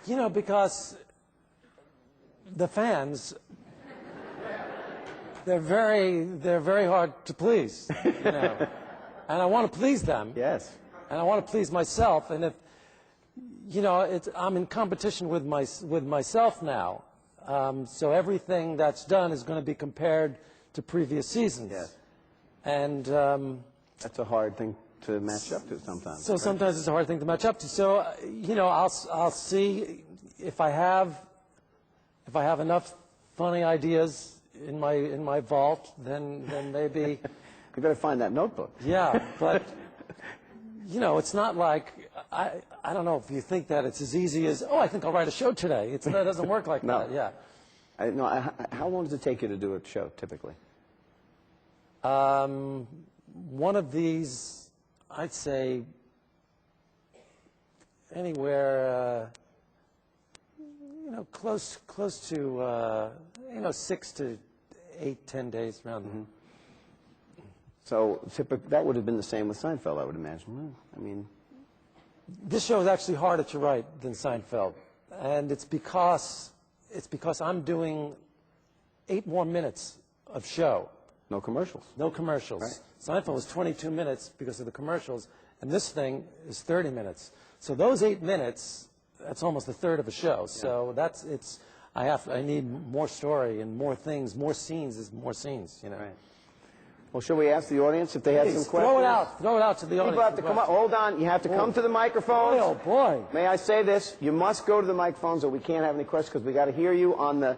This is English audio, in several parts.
You know, because the fans, they're very hard to please, you know. And I want to please them. Yes. And I want to please myself. And if, you know, I'm in competition with myself now. So everything that's done is going to be compared to previous seasons. Yes. And that's a hard thing to match up to sometimes. So sometimes it's a hard thing to match up to. So you know, I'll see if I have enough funny ideas in my vault. Then maybe you better find that notebook. Yeah, but you know, it's not like I don't know if you think that it's as easy as, oh, I think I'll write a show today. That doesn't work like No. that. Yeah. How long does it take you to do a show typically? One of these, I'd say, anywhere, you know, close to, you know, 6 to 8, 10 days around. Mm-hmm. So that would have been the same with Seinfeld, I would imagine. I mean, this show is actually harder to write than Seinfeld, and it's because I'm doing 8 more minutes of show. No commercials. No commercials. Right. Seinfeld was 22 minutes because of the commercials, and this thing is 30 minutes. So those 8 minutes, that's almost a third of a show. So I need more story and more things, more scenes is more scenes, you know. Right. Well, shall we ask the audience if they have some questions? Throw it out to the audience. People have to come up. Hold on, you have to come to the microphones. Oh boy. May I say this? You must go to the microphones or we can't have any questions because we got to hear you on the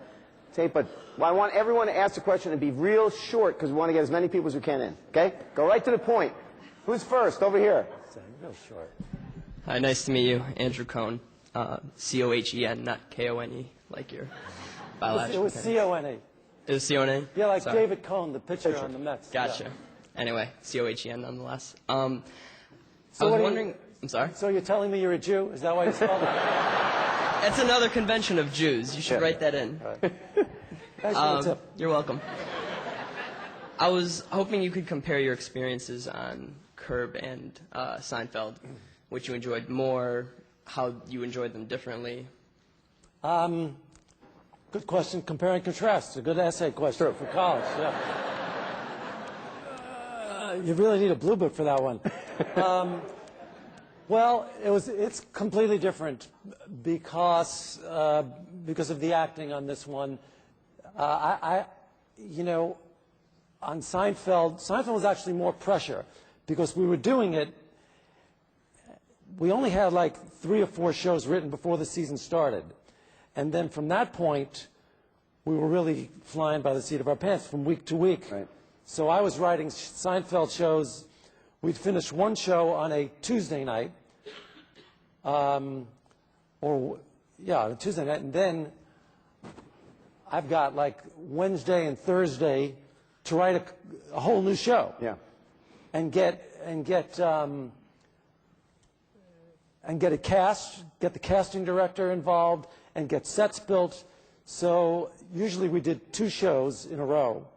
tape. But I want everyone to ask the question and be real short because we want to get as many people as we can in. Okay? Go right to the point. Who's first? Over here. Real short. Hi, nice to meet you. Andrew Cohn. C-O-H-E-N, not K-O-N-E, like your bilateral. It was C-O-N-E. It was C-O-N-E? Yeah, like Sorry. David Cohn, the pitcher on the Mets. Gotcha. Yeah. Anyway, C-O-H-E-N nonetheless. So I was wondering, I'm sorry? So you're telling me you're a Jew? Is that why you spelled it? It's another convention of Jews. You should write that in. Thanks for the tip. You're welcome. I was hoping you could compare your experiences on Curb and Seinfeld, which you enjoyed more, how you enjoyed them differently. Good question. Compare and contrast. A good essay question for college. Yeah. You really need a blue book for that one. Well, it's completely different because of the acting on this one. You know, on Seinfeld was actually more pressure because we were doing it. We only had like 3 or 4 shows written before the season started. And then from that point, we were really flying by the seat of our pants from week to week. Right. So I was writing Seinfeld shows. We'd finish one show on a Tuesday night, on a Tuesday night, and then I've got like Wednesday and Thursday to write a whole new show. Yeah. And get a cast, get the casting director involved, and get sets built. So usually we did 2 shows in a row,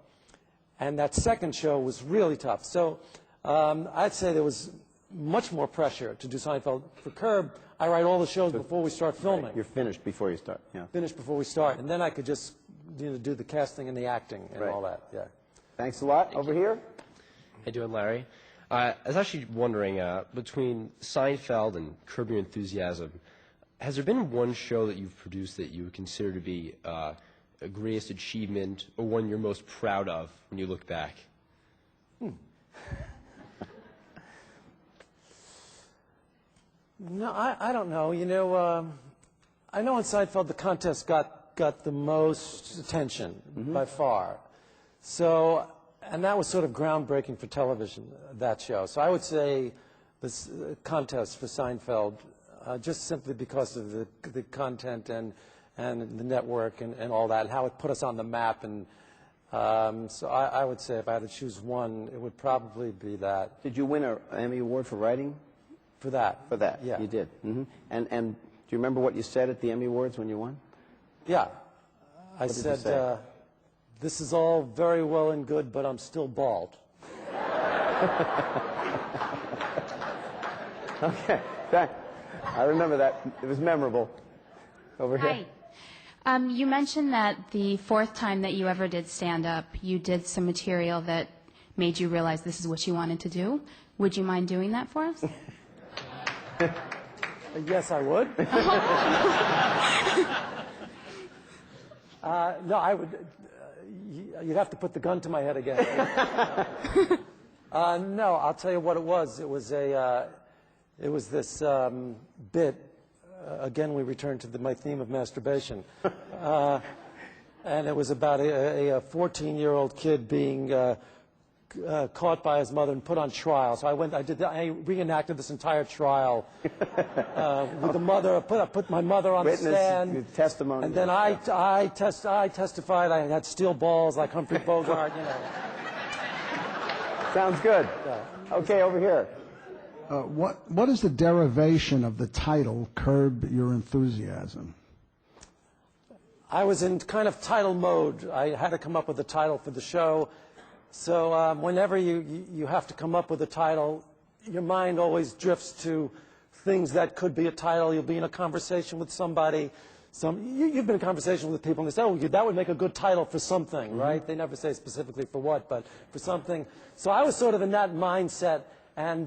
and that second show was really tough. So I'd say there was much more pressure to do Seinfeld. For Curb, I write all the shows before we start filming. You're finished before you start. Yeah. Finished before we start, and then I could just do the casting and the acting and all that. Yeah. Thanks a lot. Over here. How you doing, Larry? I was actually wondering, between Seinfeld and Curb Your Enthusiasm, has there been one show that you've produced that you would consider to be a greatest achievement or one you're most proud of when you look back? No, I don't know. You know, I know in Seinfeld the contest got the most attention by far. So, and that was sort of groundbreaking for television, that show. So I would say this contest for Seinfeld, just simply because of the content and the network and all that, and how it put us on the map. And so I would say if I had to choose one, it would probably be that. Did you win an Emmy Award for writing? For that. For that, Yeah. you did. Mm-hmm. And do you remember what you said at the Emmy Awards when you won? Yeah. I did you said, say? this is all very well and good, but I'm still bald. Okay, I remember that. It was memorable. Over here. Hi. You mentioned that the fourth time that you ever did stand-up, you did some material that made you realize this is what you wanted to do. Would you mind doing that for us? Yes, I would. No, I would. You'd have to put the gun to my head again. No, I'll tell you what it was. It was this bit. Again, we return to my theme of masturbation, and it was about a 14-year-old kid being caught by his mother and put on trial. So I reenacted this entire trial with the mother. I put my mother on the stand. Testimony. And then I testified. I had steel balls like Humphrey Bogart. You know. Sounds good. Okay, over here. What is the derivation of the title "Curb Your Enthusiasm"? I was in kind of title mode. I had to come up with a title for the show. So whenever you have to come up with a title, your mind always drifts to things that could be a title. You'll be in a conversation with somebody. You've been in conversation with people and they say, oh, that would make a good title for something, right? They never say specifically for what, but for something. So I was sort of in that mindset. And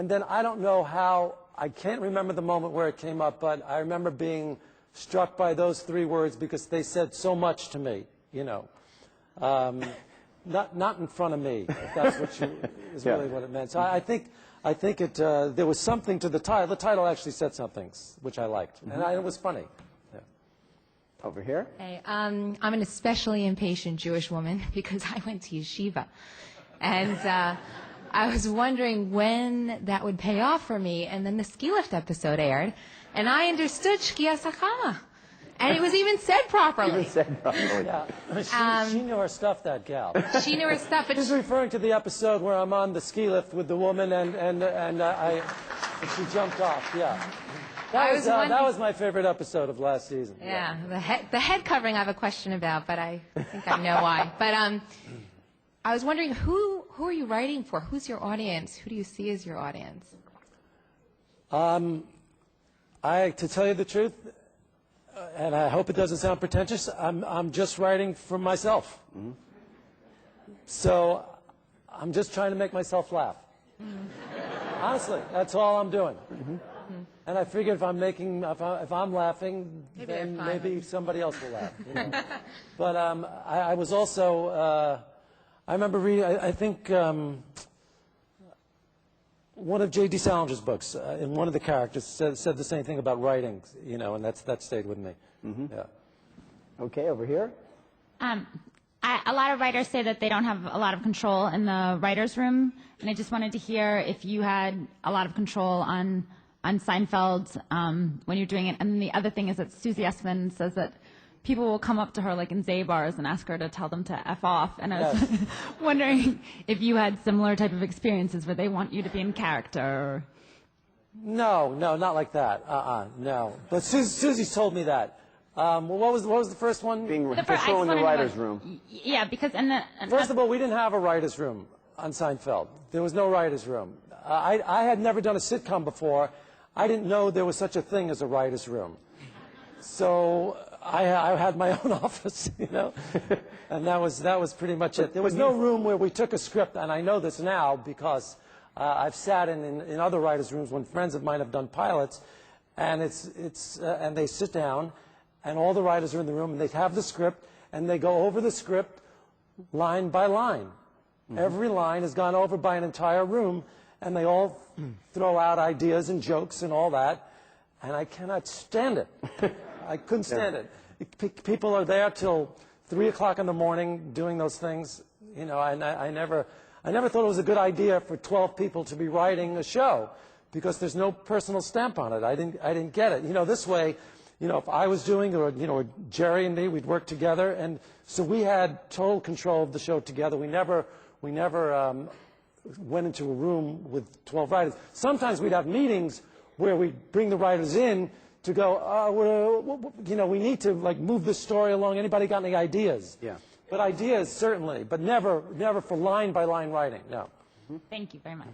then I don't know how, I can't remember the moment where it came up, but I remember being struck by those three words because they said so much to me, you know. Not in front of me, if that's is really what it meant. So I think there was something to the title. The title actually said something, which I liked, and it was funny. Yeah. Over here. Hey, I'm an especially impatient Jewish woman because I went to yeshiva, and I was wondering when that would pay off for me. And then the ski lift episode aired, and I understood Shkia Sakama. And it was even said properly. Yeah. She knew her stuff, that gal. She knew her stuff. But She's referring to the episode where I'm on the ski lift with the woman and she jumped off. Yeah. That was my favorite episode of last season. Yeah, the head covering I have a question about, but I think I know why. But I was wondering, who are you writing for? Who's your audience? Who do you see as your audience? To tell you the truth, and I hope it doesn't sound pretentious, I'm just writing for myself. Mm-hmm. So I'm just trying to make myself laugh. Mm-hmm. Honestly, that's all I'm doing. Mm-hmm. Mm-hmm. And I figure if I'm laughing, then maybe somebody else will laugh. You know? But I was also, I remember reading, I think one of J.D. Salinger's books, in one of the characters said the same thing about writing, you know, and that stayed with me. Mm-hmm. Yeah. Okay, over here. A lot of writers say that they don't have a lot of control in the writer's room, and I just wanted to hear if you had a lot of control on Seinfeld when you're doing it. And then the other thing is that Susie Essman says that people will come up to her, like in Zay bars, and ask her to tell them to F off. And I was wondering if you had similar type of experiences where they want you to be in character. Or... No, not like that. No. But Susie's told me that. Well, what was the first one? Being control in the writer's room. Yeah, because first of all, we didn't have a writer's room on Seinfeld. There was no writer's room. I had never done a sitcom before. I didn't know there was such a thing as a writer's room. So I had my own office, you know, and that was pretty much it. There was no room where we took a script, and I know this now because I've sat in other writers' rooms when friends of mine have done pilots, and and they sit down, and all the writers are in the room, and they have the script, and they go over the script line by line. Mm-hmm. Every line is gone over by an entire room, and they all throw out ideas and jokes and all that, and I cannot stand it. I couldn't stand it. People are there till 3 o'clock in the morning doing those things, you know, and I never thought it was a good idea for 12 people to be writing a show because there's no personal stamp on it. I didn't get it. You know, this way, you know, if I was doing, or, you know, Jerry and me, we'd work together, and so we had total control of the show together. We never went into a room with 12 writers. Sometimes we'd have meetings where we'd bring the writers in to go, you know, we need to like move this story along. Anybody got any ideas? Yeah. But ideas certainly, but never for line by line writing. No. Thank you very much.